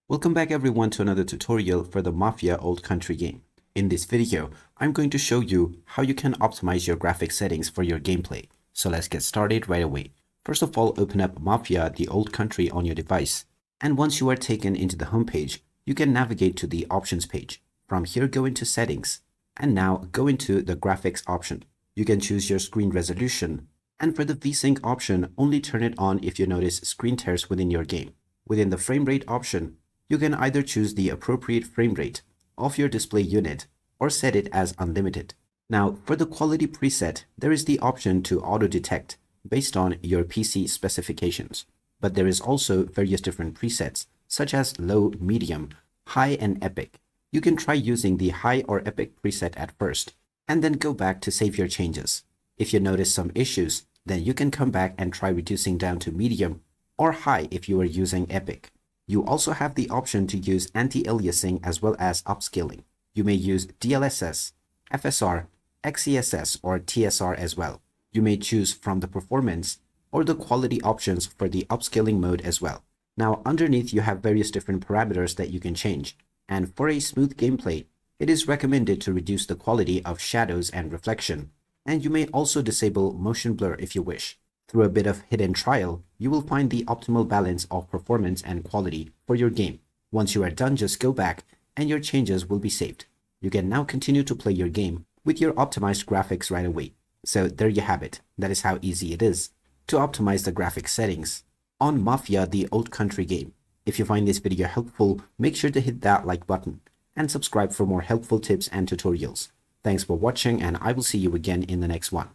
Welcome back everyone to another tutorial for the Mafia Old Country game. In this video, I'm going to show you how you can optimize your graphic settings for your gameplay. So let's get started right away. First of all, open up Mafia the Old Country on your device. And once you are taken into the homepage, you can navigate to the options page. From here, go into settings. And now go into the graphics option. You can choose your screen resolution. And for the VSync option, only turn it on if you notice screen tears within your game. Within the frame rate option, you can either choose the appropriate frame rate of your display unit or set it as unlimited. Now, for the quality preset, there is the option to auto-detect based on your PC specifications. But there is also various different presets, such as low, medium, high, and epic. You can try using the high or epic preset at first, and then go back to save your changes. If you notice some issues, then you can come back and try reducing down to medium or high if you are using epic. You also have the option to use anti-aliasing as well as upscaling. You may use DLSS, FSR, XeSS, or TSR as well. You may choose from the performance or the quality options for the upscaling mode as well. Now underneath you have various different parameters that you can change. And for a smooth gameplay, it is recommended to reduce the quality of shadows and reflection. And you may also disable motion blur if you wish. Through a bit of hidden trial, you will find the optimal balance of performance and quality for your game. Once you are done, just go back and your changes will be saved. You can now continue to play your game with your optimized graphics right away. So there you have it. That is how easy it is to optimize the graphic settings on Mafia the Old Country game. If you find this video helpful, make sure to hit that like button and subscribe for more helpful tips and tutorials. Thanks for watching, and I will see you again in the next one.